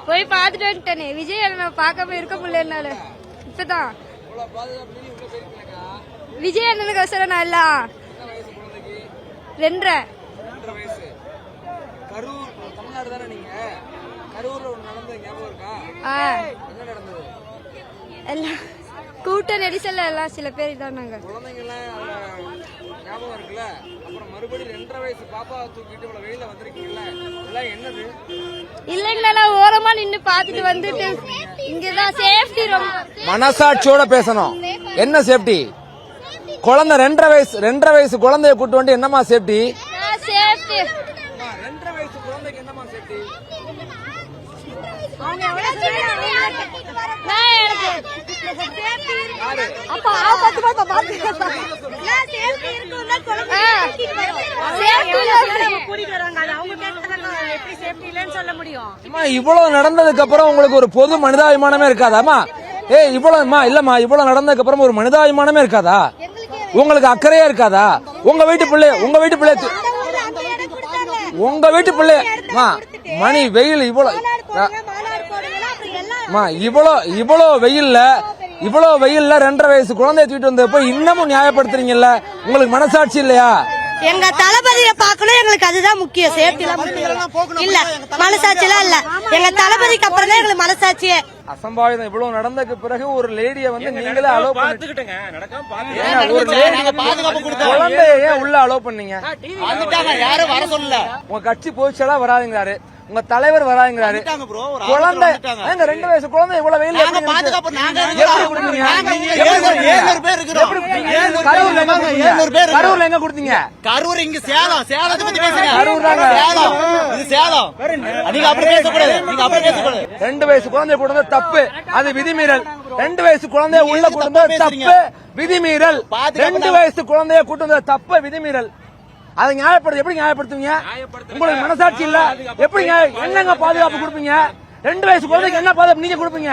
போய் பாத்துட்டு வந்துட்டேனே. விஜய் அண்ணன் பார்க்காம இருக்க முடியல என்னால. இப்பதான் விஜய் அண்ணனுக்கு அவசரம் நான் இல்ல 2.5 கரூர் தமிழ்நாடு தானே நீங்க? கரூர்ல ஒரு நடந்தது ஞாபகம் இருக்கா? என்ன நடந்தது? எல்லாம் கூட்ட நெரிசல்ல எல்லாம் சில பேர் இதானாங்க. குழந்தைங்க எல்லாம் ஞாபகம் இருக்குல்ல? அப்புறம் மறுபடியும் 2.5 வயசு பாப்பா தூக்கிட்டு இவ்வளவு வெயில வந்திருக்கீங்கல்ல, இதெல்லாம் என்னது? இல்லைங்களா, ஓரமா நின்னு பாத்துட்டு வந்துட்டு இங்கதான் சேஃப்டி ரொம்ப. மனசாட்சியோட பேசணும். என்ன சேஃப்டி? குழந்தை 2.5 வயசு குழந்தைய கூட்டு வந்து என்னமா சேஃப்டி? சேஃப்டி 2.5 வயசு குழந்தைக்கு என்னமா சேஃப்டி? இவ்வளவு நடந்ததுக்கு அப்புறம் உங்களுக்கு ஒரு பொது மனிதாபிமானமே இருக்காதாமா? இவ்வளவு நடந்ததுக்கு அப்புறம் ஒரு மனிதாபிமானமே இருக்காதா? உங்களுக்கு அக்கறையா இருக்காதா? உங்க வீட்டு பிள்ளை மணி வெயில் இவ்வளவு வெயில்ல 2.5 வயசு குழந்தைய தூக்கிட்டு வந்தப்ப இன்னமும் நியாயப்படுத்துறீங்கல்ல? உங்களுக்கு மனசாட்சி இல்லையா? எங்க தளபதியை பார்க்கணும், எங்களுக்கு அதுதான் முக்கியம். சேஃப்டி இல்ல, மனசாட்சி எல்லாம் இல்ல. எங்க தளபதிக்கு அப்புறம் தான் எங்களுக்கு மனசாட்சியே. அசம்பாவிதம் இவ்வளவு நடந்ததுக்கு பிறகு ஒரு லேடியை வந்து நீங்களே அலோ பண்ணிக்கிட்டேங்க. குழந்தைய உள்ள அலோ பண்ணீங்க. யாரும் வர சொல்லல. உங்க கட்சி பொதுச்செயலா வராதுங்கிறாரு, உங்க தலைவர் வராதுங்கிறாரு. குழந்தை 2 வயசு குழந்தை இவ்வளவு வெயில் கரூர்ல எங்க கொடுத்தீங்க? கரூர் இங்க சேலம். சேலத்தை பத்தி பேசுறீங்க. இது சேலம். நீங்க அப்படி பேசக்கூடாது. 2 வயசு குழந்தைய கொண்டு வந்த தப்பு, அது விதிமீறல். 2 வயசு குழந்தைய உள்ள கொண்டு வந்த தப்பு, விதிமீறல். 2 வயசு குழந்தைய கூட்டு வந்த தப்பு, விதிமீறல். அதை எப்படி நியாயப்படுத்துவீங்க? உங்களுக்கு மனசாட்சி இல்ல? எப்படி என்னங்க பாதுகாப்பு கொடுப்பீங்க? 2 வயசு குழந்தைக்கு என்ன பாதுகாப்பு நீங்க கொடுப்பீங்க?